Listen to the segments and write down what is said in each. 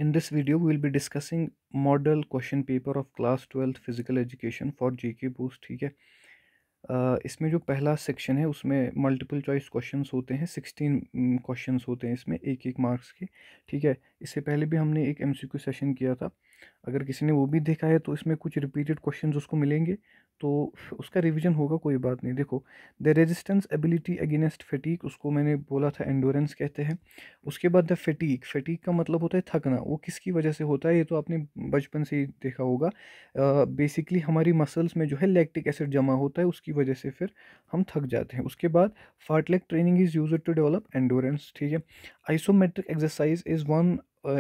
In this video, we will be discussing model question paper of class 12th physical education for GK boost. ठीक है। इसमें जो पहला section है उसमें मल्टीपल चॉइस क्वेश्चंस होते हैं। 16 क्वेश्चंस होते हैं इसमें, एक एक मार्क्स के। ठीक है। इससे पहले भी हमने एक MCQ सेशन किया था। अगर किसी ने वो भी देखा है तो इसमें कुछ रिपीटेड क्वेश्चंस उसको मिलेंगे, तो उसका रिवीजन होगा, कोई बात नहीं। देखो, the resistance ability against fatigue, उसको मैंने बोला था एंडोरेंस कहते हैं। उसके बाद द फटीक, फटीक का मतलब होता है थकना। वो किसकी वजह से होता है, ये तो आपने बचपन से ही देखा होगा। बेसिकली हमारी मसल्स में जो है लैक्टिक एसिड जमा होता है, उसकी वजह से फिर हम थक जाते हैं। उसके बाद fartlek training is used to develop endurance. ठीक है। Isometric exercise is one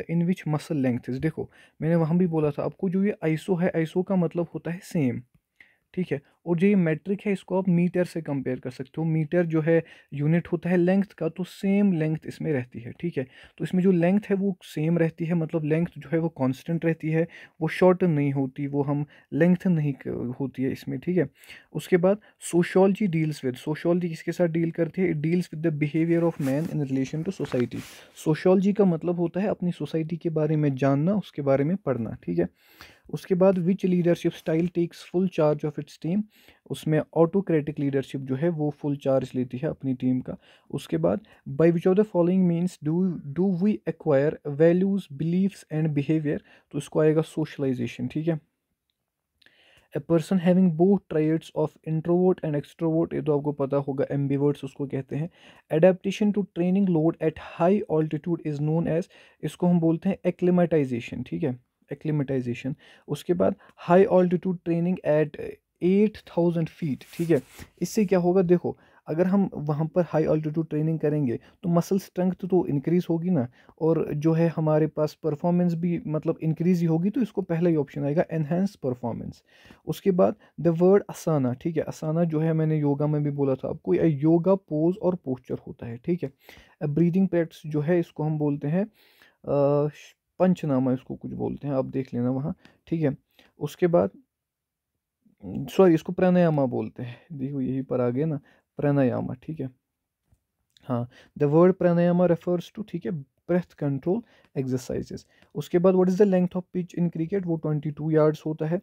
in which muscle length is. देखो, मैंने वहाँ भी बोला था आपको, जो ये आइसो है, आइसो का मतलब होता है सेम। ठीक है। और जो ये मैट्रिक है, इसको आप मीटर से कंपेयर कर सकते हो। मीटर जो है यूनिट होता है लेंथ का, तो सेम लेंथ इसमें रहती है। ठीक है। तो इसमें जो लेंथ है वो सेम रहती है, मतलब लेंथ जो है वो कांस्टेंट रहती है, वो शॉर्टन नहीं होती, वो हम लेंथ नहीं होती है इसमें। ठीक है। उसके बाद सोशियोलॉजी डील्स विद, सोशियोलॉजी किसके साथ डील करती है? It deals with the behaviour of man in relation to society. Sociology का मतलब होता है अपनी सोसाइटी के बारे में जानना, उसके बारे में पढ़ना। ठीक है। उसके बाद which leadership style takes full charge of its team, उसमें ऑटोक्रेटिक लीडरशिप जो है वो फुल चार्ज लेती है अपनी टीम का। उसके बाद by which of the following means do we acquire values beliefs and behaviour, तो इसको आएगा सोशलाइजेशन। ठीक है। A person having both traits of introvert and extrovert, ये तो आपको पता होगा, एम्बीवर्ट्स उसको कहते हैं। Adaptation to training load at high altitude is known as, इसको हम बोलते हैं एक्लिमेटाइजेशन। ठीक है, एक्लिमेटाइजेशन। उसके बाद high altitude training at 8000 feet. ठीक है। इससे क्या होगा, देखो, अगर हम वहाँ पर हाई ऑल्टीट्यूड ट्रेनिंग करेंगे तो मसल स्ट्रेंथ तो इंक्रीज होगी ना, और जो है हमारे पास परफॉर्मेंस भी मतलब इंक्रीज ही होगी, तो इसको पहला ही ऑप्शन आएगा, एनहेंस परफॉर्मेंस। उसके बाद द वर्ड असाना। ठीक है। असाना जो है मैंने योगा में भी बोला था आपको, योगा पोज और पोस्चर होता है। ठीक है। ब्रीदिंग प्रैक्टिस जो है इसको हम बोलते हैं पंचनामा, इसको कुछ बोलते हैं, आप देख लेना वहाँ। ठीक है। उसके बाद सॉरी, इसको प्राणायामा बोलते हैं। देखो यही पर आ गया ना, प्राणायामा। ठीक है। हाँ, the word pranayama refers to, ठीक है, ब्रेथ कंट्रोल एक्सरसाइजेस। उसके बाद what is the length of pitch in cricket, वो 22 यार्ड्स होता है।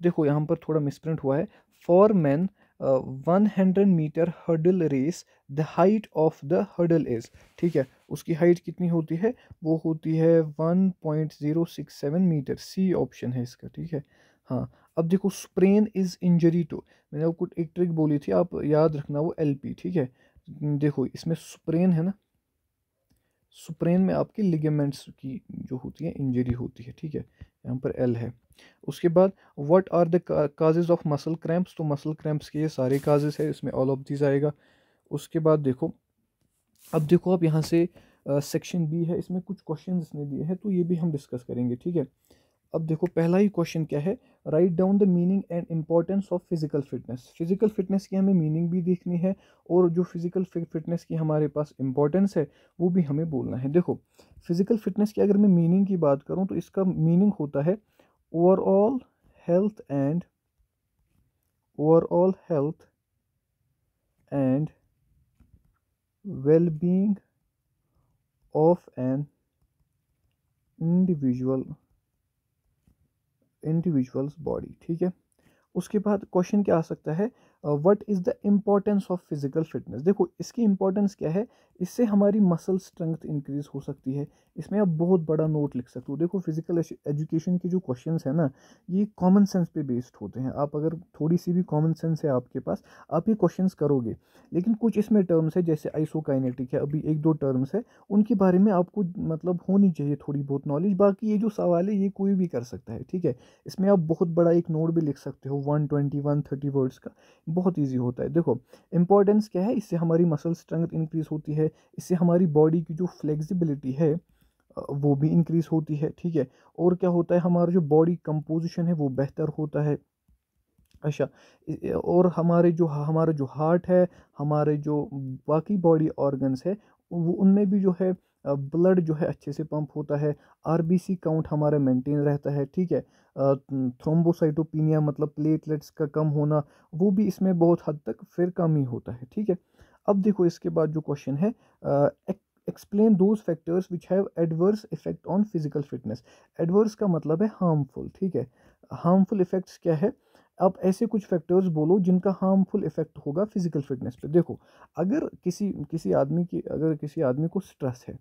देखो यहाँ पर थोड़ा मिसप्रिंट हुआ है। For man 100 metre hurdle race the height of the hurdle is, ठीक है, उसकी हाइट कितनी होती है? वो होती है 1.067 मीटर। सी ऑप्शन है इसका। ठीक है। हाँ। अब देखो, स्प्रेन इज इंजरी टू, मैंने आपको एक ट्रिक बोली थी, आप याद रखना, वो LP। ठीक है। देखो इसमें स्प्रेन है ना, स्प्रेन में आपके लिगामेंट्स की जो होती है इंजरी होती है। ठीक है। यहाँ पर L है। उसके बाद what are the causes of muscle cramps, तो मसल क्रैम्प्स के ये सारे काजेज है, इसमें ऑल ऑफ दीज आएगा। उसके बाद देखो, अब देखो आप यहाँ से सेक्शन B है, इसमें कुछ क्वेश्चन इसने दिए हैं, तो ये भी हम डिस्कस करेंगे। ठीक है। अब देखो पहला ही क्वेश्चन क्या है, write down the meaning and importance of physical fitness. Physical fitness की हमें मीनिंग भी देखनी है, और जो फिजिकल फिटनेस की हमारे पास इंपॉर्टेंस है वो भी हमें बोलना है। देखो, फिजिकल फिटनेस की अगर मैं मीनिंग की बात करूं तो इसका मीनिंग होता है overall health and overall health and well-being of an individual individual's body. ठीक है। उसके बाद क्वेश्चन क्या आ सकता है, what is the importance of physical fitness. देखो इसकी इंपॉर्टेंस क्या है, इससे हमारी मसल स्ट्रेंथ इंक्रीज हो सकती है। इसमें आप बहुत बड़ा नोट लिख सकते हो। देखो फिजिकल एजुकेशन के जो क्वेश्चंस है ना, ये कॉमन सेंस पे बेस्ड होते हैं। आप अगर थोड़ी सी भी कॉमन सेंस है आपके पास, आप ये क्वेश्चंस करोगे। लेकिन कुछ इसमें टर्म्स है, जैसे आइसोकाइनेटिक है, अभी एक दो टर्म्स है, उनके बारे में आपको मतलब होनी चाहिए थोड़ी बहुत नॉलेज। बाकी ये जो सवाल है ये कोई भी कर सकता है। ठीक है। इसमें आप बहुत बड़ा एक नोट भी लिख सकते हो, 120-130 वर्ड्स का, बहुत इजी होता है। देखो इंपॉर्टेंस क्या है, इससे हमारी मसल स्ट्रेंथ इंक्रीज होती है, इससे हमारी बॉडी की जो फ्लेक्सिबिलिटी है वो भी इंक्रीज होती है। ठीक है। और क्या होता है, हमारा जो बॉडी कंपोजिशन है वो बेहतर होता है। अच्छा, और हमारा जो हार्ट है, हमारे जो बाकी बॉडी ऑर्गन्स है, वो उनमें भी जो है ब्लड जो है अच्छे से पंप होता है। RBC काउंट हमारा मेंटेन रहता है। ठीक है। थ्रोम्बोसाइटोपिनिया मतलब प्लेटलेट्स का कम होना, वो भी इसमें बहुत हद तक फिर कम ही होता है। ठीक है। अब देखो इसके बाद जो क्वेश्चन है, explain those factors which have adverse effect on physical fitness. Adverse का मतलब है हार्मफुल, ठीक है। हार्मफुल इफेक्ट्स क्या है? आप ऐसे कुछ फैक्टर्स बोलो जिनका हार्मफुल इफेक्ट होगा फिजिकल फिटनेस पे। देखो, अगर किसी आदमी को स्ट्रेस है,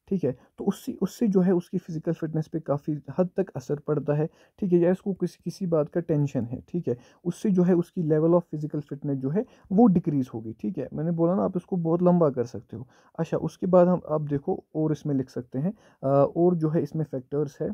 ठीक है, तो उससे उससे जो है उसकी फिजिकल फिटनेस पे काफ़ी हद तक असर पड़ता है, ठीक है। या इसको किसी किसी बात का टेंशन है, ठीक है, उससे जो है उसकी लेवल ऑफ फिजिकल फिटनेस जो है वो डिक्रीज होगी, ठीक है। मैंने बोला ना, आप इसको बहुत लंबा कर सकते हो। अच्छा, उसके बाद हम आप देखो और इसमें लिख सकते हैं और जो है इसमें फैक्टर्स है,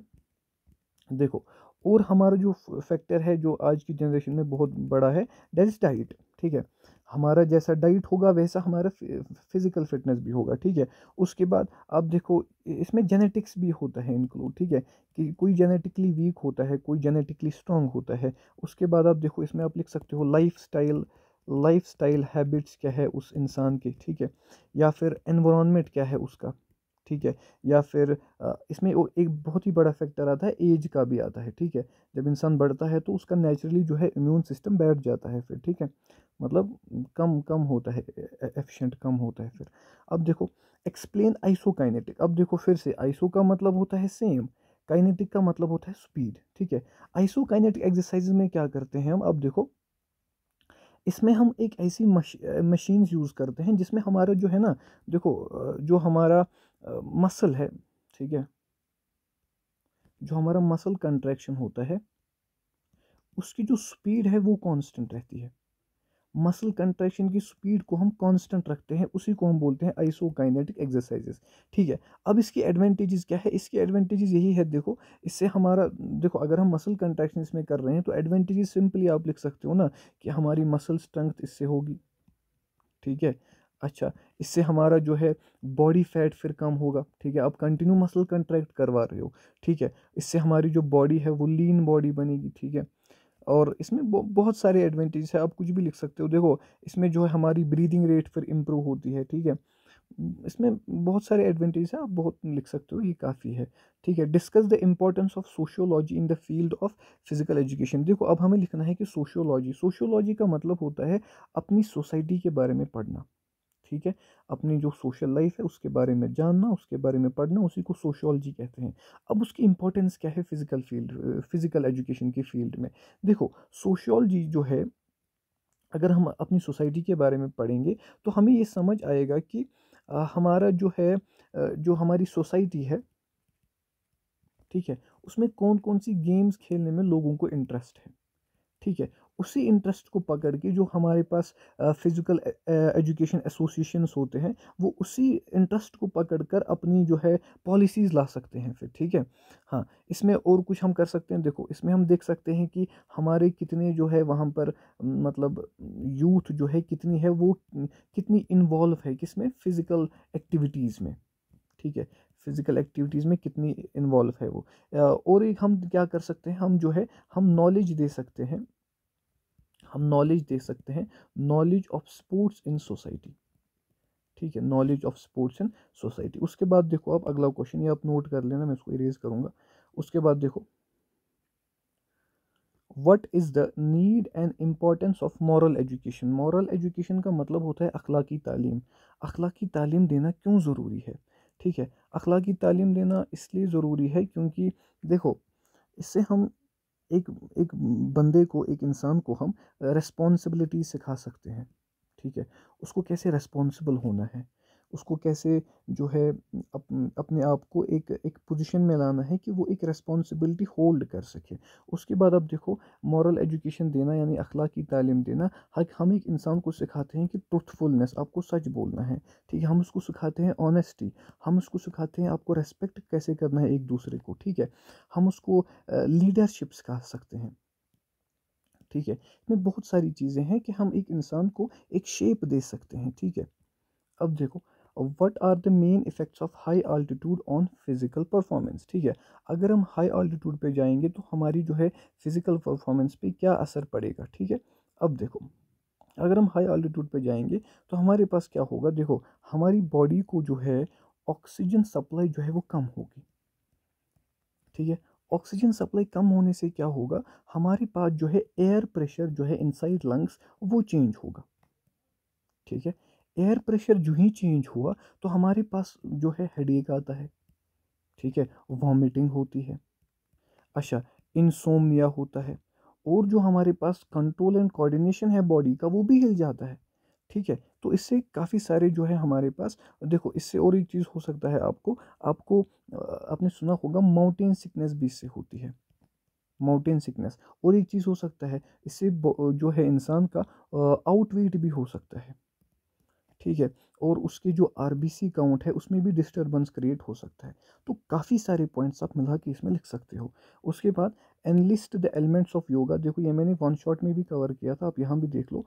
देखो। और हमारा जो फैक्टर है जो आज की जनरेशन में बहुत बड़ा है, दैट इज डाइट, ठीक है। हमारा जैसा डाइट होगा वैसा हमारा फिजिकल फिटनेस भी होगा, ठीक है। उसके बाद आप देखो, इसमें जेनेटिक्स भी होता है इंक्लूड, ठीक है, कि कोई जेनेटिकली वीक होता है, कोई जेनेटिकली स्ट्रांग होता है। उसके बाद आप देखो, इसमें आप लिख सकते हो लाइफ स्टाइल हैबिट्स क्या है उस इंसान के, ठीक है, या फिर एनवायरनमेंट क्या है उसका, ठीक है। या फिर इसमें एक बहुत ही बड़ा फैक्टर आता है, एज का भी आता है, ठीक है। जब इंसान बढ़ता है तो उसका नेचुरली जो है इम्यून सिस्टम बैठ जाता है फिर, ठीक है, मतलब कम कम होता है, एफिशिएंट कम होता है फिर। अब देखो, एक्सप्लेन आइसोकाइनेटिक। अब देखो फिर से, आइसो का मतलब होता है सेम, काइनेटिक का मतलब होता है स्पीड, ठीक है। आइसोकाइनेटिक एक्सरसाइज में क्या करते हैं हम? अब देखो, इसमें हम एक ऐसी मशीन्स यूज़ करते हैं जिसमें हमारा जो है ना, देखो जो हमारा मसल है, ठीक है, जो हमारा मसल कंट्रैक्शन होता है उसकी जो स्पीड है वो कांस्टेंट रहती है। मसल कंट्रैक्शन की स्पीड को हम कांस्टेंट रखते हैं, उसी को हम बोलते हैं आइसोकाइनेटिक एक्सरसाइजेस, ठीक है। अब इसकी एडवांटेजेस क्या है? इसकी एडवांटेजेस यही है, देखो, इससे हमारा, देखो, अगर हम मसल कंट्रैक्शन इसमें कर रहे हैं तो एडवांटेजेस सिंपली आप लिख सकते हो ना, कि हमारी मसल स्ट्रेंथ इससे होगी, ठीक है। अच्छा, इससे हमारा जो है बॉडी फैट फिर कम होगा, ठीक है। आप कंटिन्यू मसल कंट्रैक्ट करवा रहे हो, ठीक है, इससे हमारी जो बॉडी है वो लीन बॉडी बनेगी, ठीक है। और इसमें बहुत सारे एडवांटेज है, आप कुछ भी लिख सकते हो। देखो, इसमें जो है हमारी ब्रीदिंग रेट फिर इम्प्रूव होती है, ठीक है। इसमें बहुत सारे एडवांटेज है, आप बहुत लिख सकते हो, ये काफ़ी है, ठीक है। Discuss the importance of sociology in the field of physical education. देखो, अब हमें लिखना है कि सोशियोलॉजी का मतलब होता है अपनी सोसाइटी के बारे में पढ़ना, ठीक है। अपनी जो सोशल लाइफ है उसके बारे में जानना, उसके बारे में पढ़ना, उसी को सोशियोलॉजी कहते हैं। अब उसकी इंपॉर्टेंस क्या है फिजिकल एजुकेशन की फील्ड में? देखो, सोशियोलॉजी जो है, अगर हम अपनी सोसाइटी के बारे में पढ़ेंगे तो हमें ये समझ आएगा कि हमारा जो है जो हमारी सोसाइटी है, ठीक है, उसमें कौन कौन सी गेम्स खेलने में लोगों को इंटरेस्ट है, ठीक है। उसी इंटरेस्ट को पकड़ के जो हमारे पास फिजिकल एजुकेशन एसोसिएशंस होते हैं, वो उसी इंटरेस्ट को पकड़कर अपनी जो है पॉलिसीज़ ला सकते हैं फिर, ठीक है। हाँ, इसमें और कुछ हम कर सकते हैं। देखो, इसमें हम देख सकते हैं कि हमारे कितने जो है वहाँ पर मतलब यूथ जो है कितनी है, वो कितनी इन्वॉल्व है किसमें, फिजिकल एक्टिविटीज़ में, ठीक है। फिजिकल एक्टिविटीज़ में कितनी इन्वॉल्व है वो। और एक हम क्या कर सकते हैं, हम जो है हम नॉलेज दे सकते हैं, knowledge of sports in society, ठीक है, knowledge of sports in society. उसके बाद देखो, आप अगला क्वेश्चन ये आप नोट कर लेना, मैं इसको इरेज करूंगा। उसके बाद देखो, what is the need and importance of moral education. Moral education का मतलब होता है अखलाकी तालीम। अखलाकी तालीम देना क्यों ज़रूरी है? ठीक है, अखलाकी तालीम देना इसलिए ज़रूरी है क्योंकि देखो, इससे हम एक एक बंदे को, एक इंसान को हम रिस्पॉन्सिबिलिटी सिखा सकते हैं, ठीक है। उसको कैसे रिस्पॉन्सिबल होना है, उसको कैसे जो है अपने आप को एक एक पोजीशन में लाना है कि वो एक रिस्पॉन्सिबिलिटी होल्ड कर सके। उसके बाद अब देखो, मॉरल एजुकेशन देना यानी अखलाकी तालीम देना, हम एक इंसान को सिखाते हैं कि ट्रुथफुलनेस, आपको सच बोलना है, ठीक है। हम उसको सिखाते हैं ऑनेस्टी, हम उसको सिखाते हैं आपको रेस्पेक्ट कैसे करना है एक दूसरे को, ठीक है। हम उसको लीडरशिप सिखा सकते हैं, ठीक है। इसमें बहुत सारी चीज़ें हैं कि हम एक इंसान को एक शेप दे सकते हैं, ठीक है। अब देखो, what are the main effects of high altitude on physical performance, ठीक है। अगर हम हाई आल्टीट्यूड पे जाएंगे तो हमारी जो है फिजिकल परफॉर्मेंस पे क्या असर पड़ेगा, ठीक है। अब देखो, अगर हम हाई आल्टीट्यूड पे जाएंगे तो हमारे पास क्या होगा? देखो, हमारी बॉडी को जो है ऑक्सीजन सप्लाई जो है वो कम होगी, ठीक है। ऑक्सीजन सप्लाई कम होने से क्या होगा? हमारे पास जो है एयर प्रेशर जो है इनसाइड लंग्स वो चेंज होगा, ठीक है। एयर प्रेशर जो ही चेंज हुआ तो हमारे पास जो है हेडेक आता है, ठीक है, वॉमिटिंग होती है, अच्छा, इंसोम्निया होता है, और जो हमारे पास कंट्रोल एंड कोऑर्डिनेशन है बॉडी का वो भी हिल जाता है, ठीक है। तो इससे काफ़ी सारे जो है हमारे पास, देखो इससे और एक चीज़ हो सकता है आपको आपको आपने सुना होगा माउंटेन सिकनेस भी इससे होती है, माउंटेन सिकनेस। और एक चीज़ हो सकता है इससे जो है इंसान का आउटवेट भी हो सकता है, ठीक है, और उसके जो आरबीसी काउंट है उसमें भी डिस्टरबेंस क्रिएट हो सकता है। तो काफ़ी सारे पॉइंट्स आप मिला के इसमें लिख सकते हो। उसके बाद analyst the elements of yoga, देखो ये मैंने वन शॉट में भी कवर किया था, आप यहाँ भी देख लो।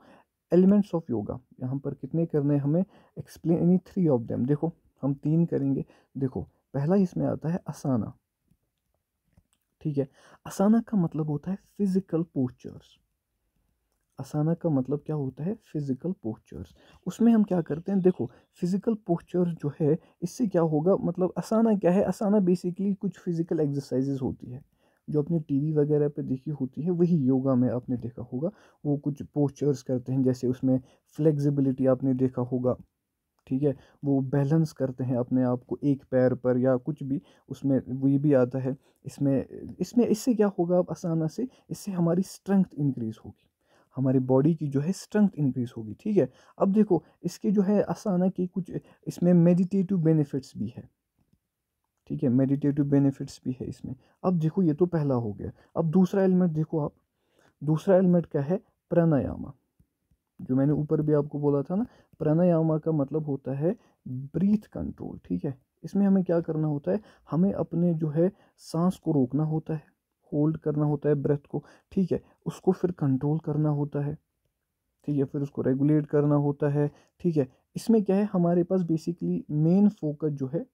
एलिमेंट्स ऑफ योगा यहाँ पर कितने करने हैं हमें, एक्सप्लेन एनी 3 ऑफ देम। देखो हम 3 करेंगे। देखो पहला इसमें आता है आसाना, ठीक है। आसाना का मतलब होता है फिजिकल पोस्चर्स। आसाना का मतलब क्या होता है, फिजिकल पोस्चर्स। उसमें हम क्या करते हैं, देखो फिजिकल पोस्चर्स जो है इससे क्या होगा, मतलब आसाना क्या है, आसाना बेसिकली कुछ फिजिकल एक्सरसाइजेज होती है जो अपने टीवी वगैरह पे देखी होती है, वही योगा में आपने देखा होगा। वो कुछ पोस्चर्स करते हैं, जैसे उसमें फ्लेक्सिबिलिटी आपने देखा होगा, ठीक है, वो बैलेंस करते हैं अपने आप को एक पैर पर या कुछ भी, उसमें वो ये भी आता है। इसमें इसमें इससे क्या होगा, अब आसाना से इससे हमारी स्ट्रेंथ इंक्रीज होगी, हमारी बॉडी की जो है स्ट्रेंथ इंक्रीज होगी, ठीक है। अब देखो इसके जो है आसाना की कुछ इसमें मेडिटेटिव बेनिफिट्स भी है, ठीक है, मेडिटेटिव बेनिफिट्स भी है इसमें। अब देखो ये तो पहला हो गया। अब दूसरा एलिमेंट देखो आप, दूसरा एलिमेंट क्या है, प्राणायामा। जो मैंने ऊपर भी आपको बोला था ना, प्राणायामा का मतलब होता है ब्रीथ कंट्रोल, ठीक है। इसमें हमें क्या करना होता है, हमें अपने जो है सांस को रोकना होता है, होल्ड करना होता है ब्रेथ को, ठीक है, उसको फिर कंट्रोल करना होता है, ठीक है, फिर उसको रेगुलेट करना होता है, ठीक है। इसमें क्या है हमारे पास बेसिकली मेन फोकस जो है,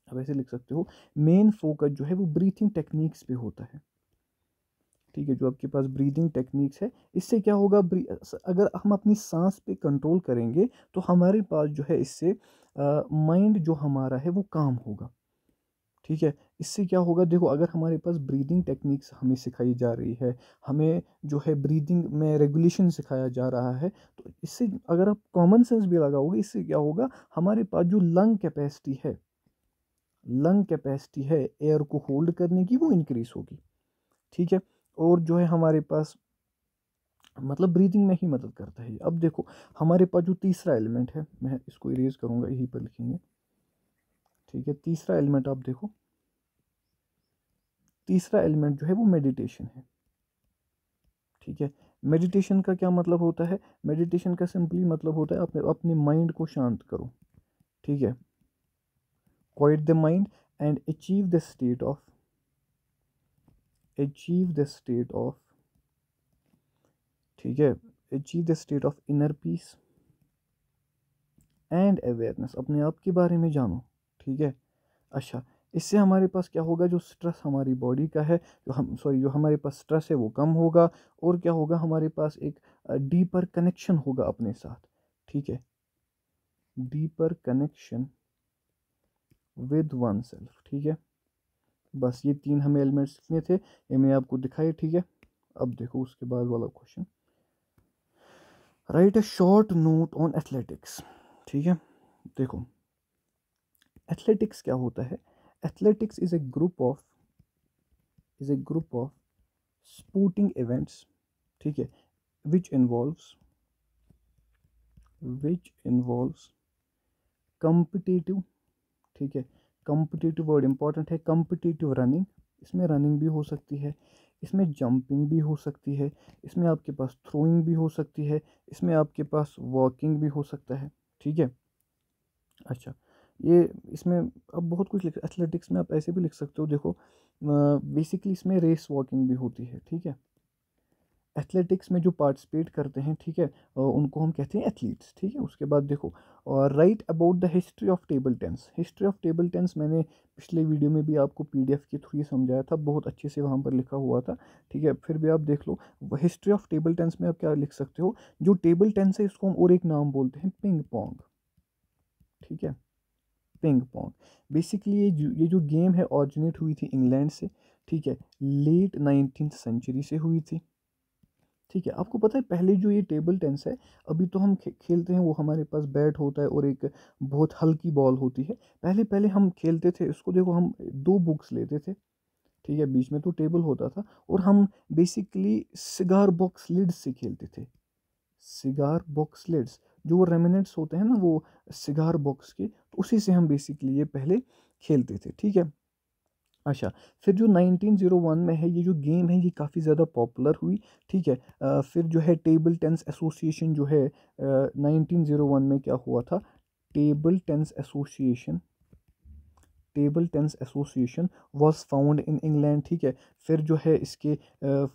अब ऐसे लिख सकते हो, मेन फोकस जो है वो ब्रीथिंग टेक्निक्स पे होता है, ठीक है। जो आपके पास ब्रीदिंग टेक्निक्स है, इससे क्या होगा, अगर हम अपनी सांस पे कंट्रोल करेंगे तो हमारे पास जो है इससे माइंड जो हमारा है वो काम होगा, ठीक है। इससे क्या होगा, देखो अगर हमारे पास ब्रीदिंग टेक्निक्स हमें सिखाई जा रही है, हमें जो है ब्रीदिंग में रेगुलेशन सिखाया जा रहा है, तो इससे अगर आप कॉमन सेंस भी लगाओगे, इससे क्या होगा, हमारे पास जो लंग कैपेसिटी है, लंग कैपेसिटी है एयर को होल्ड करने की, वो इंक्रीज होगी, ठीक है। और जो है हमारे पास मतलब ब्रीदिंग में ही मदद करता है। अब देखो हमारे पास जो तीसरा एलिमेंट है, मैं इसको इरेज करूंगा, यहीं पर लिखेंगे, ठीक है। तीसरा एलिमेंट आप देखो, तीसरा एलिमेंट जो है वो मेडिटेशन है, ठीक है। मेडिटेशन का क्या मतलब होता है, मेडिटेशन का सिंपली मतलब होता है अपने अपने माइंड को शांत करो, ठीक है, quite the mind and achieve the state of, achieve the state of, ठीक है, achieve the state of inner peace and awareness, अपने आप के बारे में जानो, ठीक है। अच्छा, इससे हमारे पास क्या होगा, जो स्ट्रेस हमारी बॉडी का है, जो हमारे पास स्ट्रेस है वो कम होगा, और क्या होगा, हमारे पास एक डीपर कनेक्शन होगा अपने साथ, ठीक है, deeper connection with one self, ठीक है। बस ये 3 हमें एलिमेंट्स लिखने थे, ये मैंने आपको दिखाए, ठीक है। अब देखो उसके बाद वाला question, right a short note on athletics, ठीक है। देखो एथलेटिक्स क्या होता है, athletics is a group of sporting events, ठीक है, विच इन्वॉल्व्स कम्पिटिटिव, ठीक है, कम्पिटिटिव वर्ड इंपॉर्टेंट है, कम्पिटिटिव रनिंग, इसमें रनिंग भी हो सकती है, इसमें जंपिंग भी हो सकती है, इसमें आपके पास थ्रोइंग भी हो सकती है, इसमें आपके पास वॉकिंग भी हो सकता है, ठीक है। अच्छा, ये इसमें अब बहुत कुछ लिख, एथलेटिक्स में आप ऐसे भी लिख सकते हो, देखो बेसिकली इसमें रेस वॉकिंग भी होती है, ठीक है। एथलेटिक्स में जो पार्टिसिपेट करते हैं, ठीक है, उनको हम कहते हैं एथलीट्स, ठीक है। उसके बाद देखो, और right about the history of table tennis, history of table tennis मैंने पिछले वीडियो में भी आपको पीडीएफ के थ्रू ही समझाया था, बहुत अच्छे से वहाँ पर लिखा हुआ था, ठीक है, फिर भी आप देख लो। हिस्ट्री ऑफ टेबल टेनिस में आप क्या लिख सकते हो, जो टेबल टेनिस है इसको हम और एक नाम बोलते हैं पिंग पोंग, ठीक है, पिंग पोंग। बेसिकली ये जो गेम है ऑरिजिनेट हुई थी इंग्लैंड से, ठीक है, लेट 19th सेंचुरी से हुई थी, ठीक है। आपको पता है पहले जो ये टेबल टेनिस है, अभी तो हम खेलते हैं, वो हमारे पास बैट होता है और एक बहुत हल्की बॉल होती है। पहले पहले हम खेलते थे इसको, देखो हम दो बुक्स लेते थे, ठीक है, बीच में तो टेबल होता था, और हम बेसिकली सिगार बॉक्स लिड्स से खेलते थे। सिगार बॉक्स लिड्स, जो वो रेमिनेंट्स होते हैं ना वो सिगार बॉक्स के, तो उसी से हम बेसिकली ये पहले खेलते थे, ठीक है। अच्छा, फिर जो 1901 में है ये जो गेम है, ये काफ़ी ज़्यादा पॉपुलर हुई, ठीक है। फिर जो है टेबल टेनिस एसोसिएशन जो है 1901 में क्या हुआ था, table tennis association, table tennis association was found in England, ठीक है। फिर जो है इसके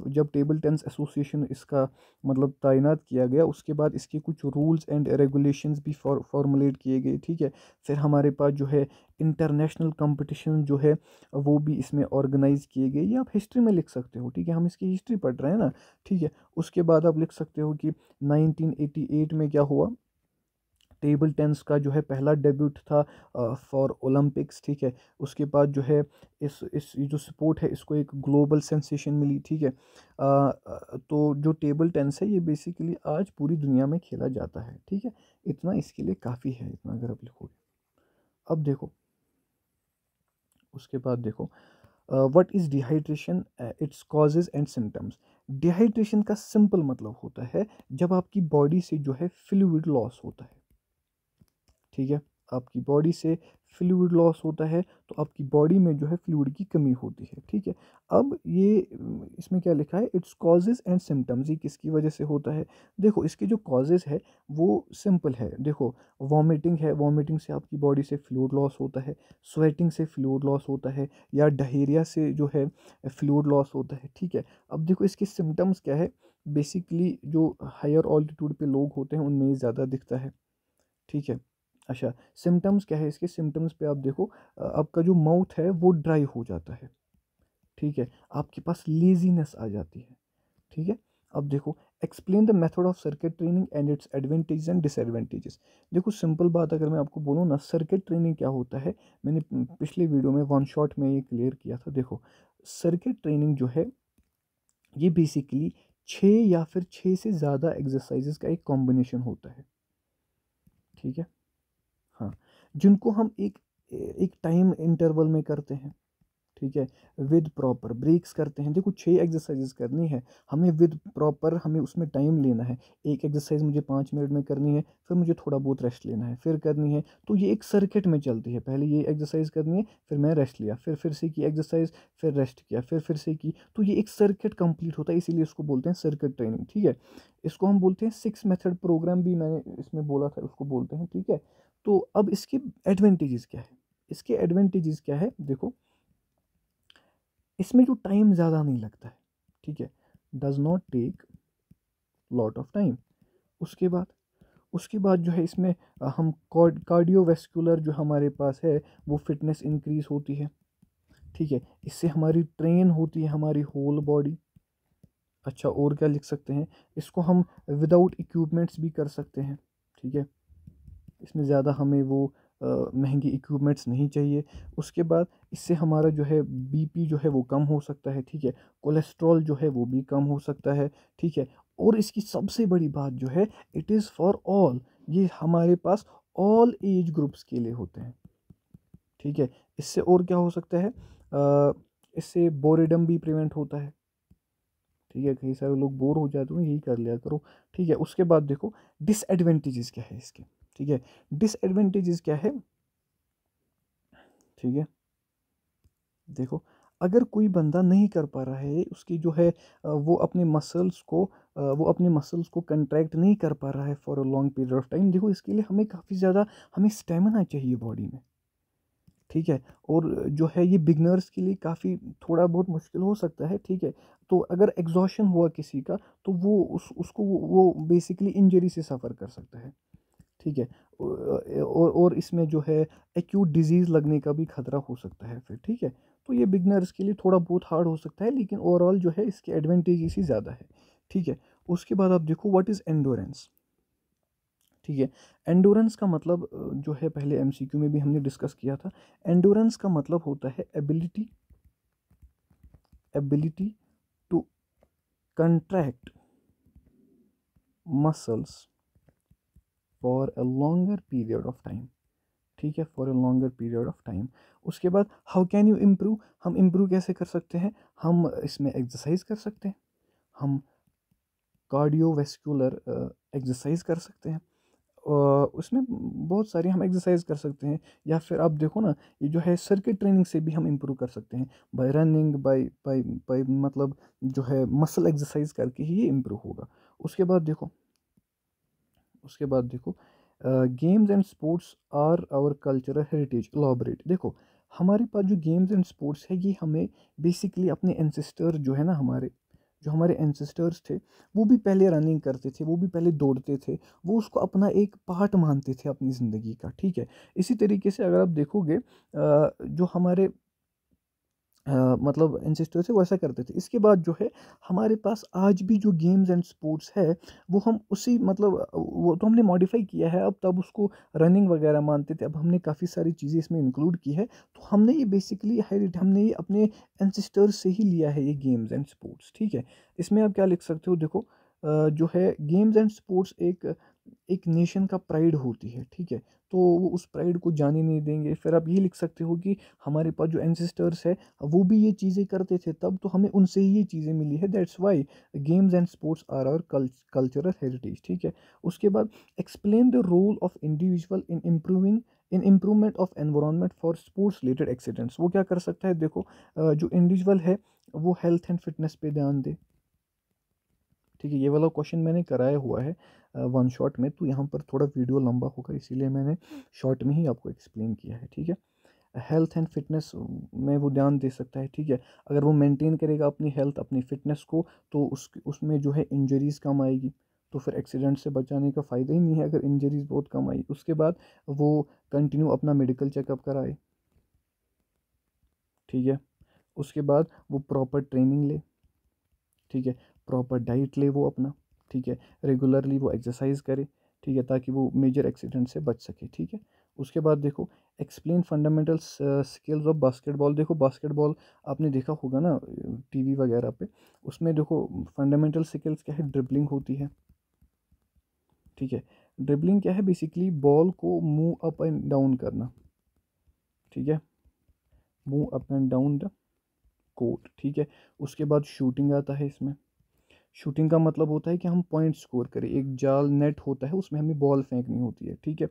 जब टेबल टेनिस एसोसिएशन इसका मतलब तैनात किया गया, उसके बाद इसके कुछ रूल्स एंड रेगुलेशंस भी फॉर्मुलेट किए गए, ठीक है। फिर हमारे पास जो है इंटरनेशनल कंपटीशन जो है वो भी इसमें ऑर्गेनाइज किए गए, ये आप हिस्ट्री में लिख सकते हो, ठीक है, हम इसकी हिस्ट्री पढ़ रहे हैं ना, ठीक है। उसके बाद आप लिख सकते हो कि 1988 में क्या हुआ, टेबल टेनिस का जो है पहला डेब्यूट था फॉर ओलंपिक्स, ठीक है। उसके बाद जो है इस ये जो स्पोर्ट है इसको एक ग्लोबल सेंसेशन मिली, ठीक है। तो जो टेबल टेनिस है ये बेसिकली आज पूरी दुनिया में खेला जाता है, ठीक है। इतना इसके लिए काफ़ी है, इतना अगर आप लिखोगे। अब देखो, उसके बाद देखो, what is dehydration, its causes and symptoms. Dehydration का सिंपल मतलब होता है जब आपकी बॉडी से जो है फ्लूइड लॉस होता है, ठीक है। आपकी बॉडी से फ्लूइड लॉस होता है, तो आपकी बॉडी में जो है फ्लूइड की कमी होती है, ठीक है। अब ये इसमें क्या लिखा है, इट्स कॉजेज एंड सिम्टम्स, ये किसकी वजह से होता है। देखो इसके जो कॉजेज है वो सिंपल है, देखो वॉमिटिंग है, वॉमिटिंग से आपकी बॉडी से फ्लूइड लॉस होता है, स्वेटिंग से फ्लूइड लॉस होता है, या डायरिया से जो है फ्लूइड लॉस होता है, ठीक है। अब देखो इसके सिम्टम्स क्या है, बेसिकली जो हायर ऑल्टीट्यूड पे लोग होते हैं उनमें ज़्यादा दिखता है, ठीक है। अच्छा, सिम्टम्स क्या है इसके, सिम्टम्स पे आप देखो, आपका जो माउथ है वो ड्राई हो जाता है, ठीक है। आपके पास लेजीनेस आ जाती है, ठीक है। अब देखो, explain the method of circuit training and its advantages and disadvantages. देखो सिंपल बात अगर मैं आपको बोलूँ ना, सर्किट ट्रेनिंग क्या होता है, मैंने पिछले वीडियो में वन शॉट में ये क्लियर किया था। देखो सर्किट ट्रेनिंग जो है ये बेसिकली 6 या फिर 6 से ज़्यादा एक्सरसाइजेस का एक कॉम्बिनेशन होता है, ठीक है। हाँ, जिनको हम एक एक टाइम इंटरवल में करते हैं, ठीक है, विद प्रॉपर ब्रेक्स करते हैं। देखो 6 एक्सरसाइजेस करनी है हमें विद प्रॉपर, हमें उसमें टाइम लेना है। एक एक्सरसाइज मुझे 5 मिनट में करनी है, फिर मुझे थोड़ा बहुत रेस्ट लेना है, फिर करनी है, तो ये एक सर्किट में चलती है। पहले ये एक्सरसाइज करनी है, फिर मैं रेस्ट लिया, फिर से की एक्सरसाइज, फिर रेस्ट किया, फिर से की, तो ये एक सर्किट कंप्लीट होता है, इसीलिए इसको बोलते हैं सर्किट ट्रेनिंग, ठीक है। इसको हम बोलते हैं 6 मेथड प्रोग्राम, भी मैंने इसमें बोला था उसको बोलते हैं, ठीक है। तो अब इसके एडवांटेजेस क्या है, इसके एडवांटेजेस क्या है, देखो इसमें जो टाइम ज़्यादा नहीं लगता है, ठीक है, does not take lot of time. उसके बाद जो है इसमें हम कार्डियोवेस्कुलर जो हमारे पास है वो फिटनेस इंक्रीज होती है, ठीक है। इससे हमारी ट्रेन होती है हमारी होल बॉडी। अच्छा, और क्या लिख सकते हैं, इसको हम विदाउट इक्विपमेंट्स भी कर सकते हैं, ठीक है। इसमें ज़्यादा हमें वो महंगी इक्विपमेंट्स नहीं चाहिए। उसके बाद इससे हमारा जो है बीपी जो है वो कम हो सकता है, ठीक है। कोलेस्ट्रॉल जो है वो भी कम हो सकता है, ठीक है। और इसकी सबसे बड़ी बात जो है, इट इज़ फॉर ऑल, ये हमारे पास ऑल एज ग्रुप्स के लिए होते हैं, ठीक है। इससे और क्या हो सकता है, इससे बोरेडम भी प्रिवेंट होता है, ठीक है। कई सारे लोग बोर हो जाते हैं, यही कर लिया करो, ठीक है। उसके बाद देखो डिसएडवांटेजेस क्या है इसके, ठीक है। डिसएडवांटेजेस क्या है, ठीक है। देखो अगर कोई बंदा नहीं कर पा रहा है उसकी जो है वो अपने मसल्स को कंट्रैक्ट नहीं कर पा रहा है for a long period of time, देखो इसके लिए हमें काफ़ी ज़्यादा हमें स्टेमिना चाहिए बॉडी में, ठीक है। और जो है ये बिगनर्स के लिए काफ़ी थोड़ा बहुत मुश्किल हो सकता है, ठीक है। तो अगर एग्जॉशन हुआ किसी का, तो वो उसको वो बेसिकली इंजरी से सफ़र कर सकता है, ठीक है। और इसमें जो है एक्यूट डिजीज़ लगने का भी खतरा हो सकता है फिर, ठीक है। तो ये बिगनर्स के लिए थोड़ा बहुत हार्ड हो सकता है, लेकिन ओवरऑल जो है इसके एडवांटेजेस ही ज़्यादा है, ठीक है। उसके बाद आप देखो व्हाट इज़ एंडोरेंस, ठीक है। एंडोरेंस का मतलब जो है पहले एमसीक्यू में भी हमने डिस्कस किया था। एंडोरेंस का मतलब होता है ability ability to contract muscles for a longer period of time, ठीक है, for a longer period of time. उसके बाद हाउ कैन यू इम्प्रूव, हम इम्प्रूव कैसे कर सकते हैं, हम इसमें एक्सरसाइज कर सकते हैं, हम कार्डियोवैस्कुलर एक्सरसाइज कर सकते हैं, उसमें बहुत सारी हम एक्सरसाइज कर सकते हैं। या फिर आप देखो ना, ये जो है सर्किट ट्रेनिंग से भी हम इम्प्रूव कर सकते हैं, बाय रनिंग, बाय मतलब जो है मसल एक्सरसाइज करके ही ये इम्प्रूव होगा। उसके बाद देखो, उसके बाद देखो games and sports are our cultural heritage, elaborate. देखो हमारे पास जो गेम्स एंड स्पोर्ट्स है ये हमें बेसिकली अपने एंसेस्टर जो है ना, हमारे जो हमारे एंसेस्टर्स थे वो भी पहले रनिंग करते थे, वो भी पहले दौड़ते थे, वो उसको अपना एक पार्ट मानते थे अपनी ज़िंदगी का, ठीक है। इसी तरीके से अगर आप देखोगे जो हमारे मतलब एंसेस्टर थे वो ऐसा करते थे। इसके बाद जो है हमारे पास आज भी जो गेम्स एंड स्पोर्ट्स है वो हम उसी मतलब वो तो हमने मॉडिफाई किया है, अब तब उसको रनिंग वगैरह मानते थे, अब हमने काफ़ी सारी चीज़ें इसमें इंक्लूड की है। तो हमने ये बेसिकली हमने ये अपने एंसेस्टर्स से ही लिया है ये गेम्स एंड स्पोर्ट्स, ठीक है। इसमें आप क्या लिख सकते हो, देखो जो है गेम्स एंड स्पोर्ट्स एक एक नेशन का प्राइड होती है, ठीक है। तो वो उस प्राइड को जाने नहीं देंगे। फिर आप ये लिख सकते हो कि हमारे पास जो एंसेस्टर्स है वो भी ये चीज़ें करते थे तब, तो हमें उनसे ही ये चीज़ें मिली है, that's why games and sports are our cultural heritage, ठीक है। उसके बाद explain the role of individual in improvement of environment for sports related accidents. वो क्या कर सकता है, देखो जो इंडिविजुअल है वो हेल्थ एंड फिटनेस पे ध्यान दे, ठीक है। ये वाला क्वेश्चन मैंने कराया हुआ है वन शॉट में, तो यहाँ पर थोड़ा वीडियो लंबा होगा इसीलिए मैंने शॉर्ट में ही आपको एक्सप्लेन किया है, ठीक है। हेल्थ एंड फिटनेस में वो ध्यान दे सकता है, ठीक है। अगर वो मेंटेन करेगा अपनी हेल्थ, अपनी फिटनेस को, तो उसमें जो है इंजरीज़ कम आएगी, तो फिर एक्सीडेंट से बचाने का फ़ायदा ही नहीं है अगर इंजरीज़ बहुत कम आई। उसके बाद वो कंटिन्यू अपना मेडिकल चेकअप कराए, ठीक है। उसके बाद वो प्रॉपर ट्रेनिंग ले, ठीक है, प्रॉपर डाइट ले वो अपना, ठीक है, रेगुलरली वो एक्सरसाइज करे, ठीक है, ताकि वो मेजर एक्सीडेंट से बच सके, ठीक है। उसके बाद देखो explain fundamental skills of basketball. देखो बास्केटबॉल आपने देखा होगा ना टीवी वगैरह पे, उसमें देखो फंडामेंटल स्किल्स क्या है, ड्रिबलिंग होती है, ठीक है। ड्रिबलिंग क्या है, बेसिकली बॉल को मूव अप एंड डाउन करना, ठीक है, move up and down the court, ठीक है। उसके बाद शूटिंग आता है इसमें। शूटिंग का मतलब होता है कि हम पॉइंट स्कोर करें, एक जाल नेट होता है उसमें हमें बॉल फेंकनी होती है, ठीक है।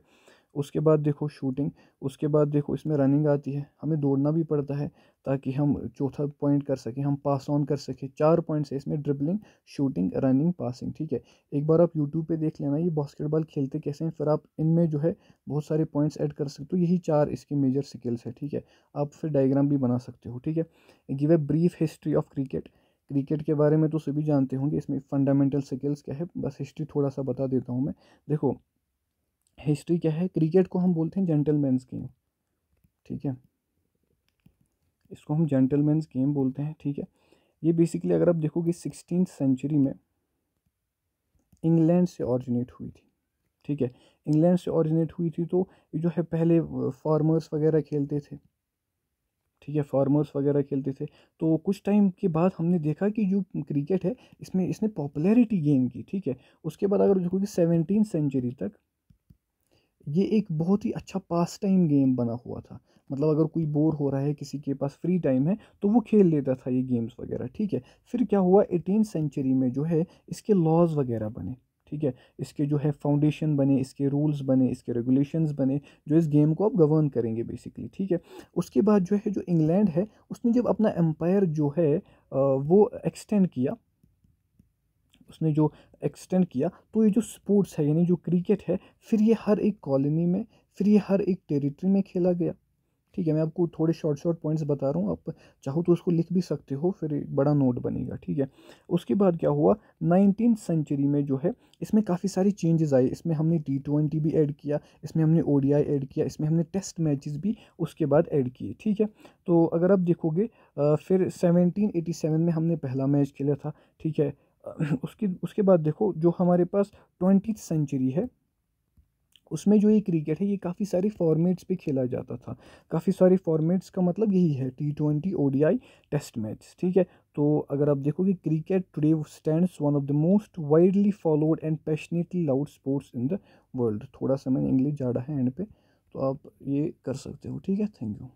उसके बाद देखो शूटिंग, उसके बाद देखो इसमें रनिंग आती है, हमें दौड़ना भी पड़ता है ताकि हम चौथा पॉइंट कर सकें, हम पास ऑन कर सकें। 4 पॉइंट्स है इसमें, ड्रिबलिंग, शूटिंग, रनिंग, पासिंग, ठीक है। एक बार आप यूट्यूब पे देख लेना ये बास्केटबॉल खेलते कैसे हैं, फिर आप इनमें जो है बहुत सारे पॉइंट्स ऐड कर सकते हो। यही 4 इसके मेजर स्किल्स है, ठीक है। आप फिर डायग्राम भी बना सकते हो, ठीक है। Give a brief history of cricket. Cricket के बारे में तो सभी जानते होंगे, इसमें फंडामेंटल स्किल्स क्या है, बस हिस्ट्री थोड़ा सा बता देता हूँ मैं। देखो हिस्ट्री क्या है, क्रिकेट को हम बोलते हैं जेंटलमैन्स गेम, ठीक है, इसको हम जेंटलमैन्स गेम बोलते हैं, ठीक है। ये बेसिकली अगर आप देखोगे 16th सेंचुरी में इंग्लैंड से ऑरिजिनेट हुई थी, ठीक है। इंग्लैंड से ऑरिजिनेट हुई थी, तो ये जो है पहले फार्मर्स वगैरह खेलते थे, ठीक है, फार्मर्स वगैरह खेलते थे। तो कुछ टाइम के बाद हमने देखा कि जो क्रिकेट है इसमें इसने पॉपुलैरिटी गेन की, ठीक है। उसके बाद अगर देखोगे 17th सेंचुरी तक ये एक बहुत ही अच्छा पास टाइम गेम बना हुआ था। मतलब अगर कोई बोर हो रहा है, किसी के पास फ्री टाइम है, तो वो खेल लेता था ये गेम्स वगैरह, ठीक है। फिर क्या हुआ 18th सेंचुरी में जो है इसके लॉज वगैरह बने, ठीक है, इसके जो है फाउंडेशन बने, इसके रूल्स बने, इसके रेगुलेशंस बने, जो इस गेम को अब गवर्न करेंगे बेसिकली, ठीक है। उसके बाद जो है जो इंग्लैंड है उसने जब अपना एम्पायर जो है वो एक्सटेंड किया, उसने जो एक्सटेंड किया, तो ये जो स्पोर्ट्स है यानी जो क्रिकेट है, फिर ये हर एक कॉलोनी में, फिर ये हर एक टेरिटरी में खेला गया, ठीक है। मैं आपको थोड़े शॉर्ट शॉर्ट पॉइंट्स बता रहा हूँ, आप चाहो तो उसको लिख भी सकते हो, फिर एक बड़ा नोट बनेगा, ठीक है। उसके बाद क्या हुआ 19th सेंचुरी में जो है इसमें काफ़ी सारी चेंजेस आए, इसमें हमने T20 भी ऐड किया, इसमें हमने ODI ऐड किया, इसमें हमने टेस्ट मैचेस भी उसके बाद ऐड किए, ठीक है। तो अगर आप देखोगे फिर 1787 में हमने पहला मैच खेला था, ठीक है। उसके बाद देखो जो हमारे पास 20th सेंचुरी है उसमें जो ये क्रिकेट है ये काफ़ी सारे फॉर्मेट्स पे खेला जाता था। काफ़ी सारे फॉर्मेट्स का मतलब यही है, T20, ODI, टेस्ट मैच, ठीक है। तो अगर आप देखोगे, cricket today stands one of the most widely followed and passionately loud sports in the world. थोड़ा सा मैंने इंग्लिश झाड़ा है एंड पे, तो आप ये कर सकते हो, ठीक है। Thank you.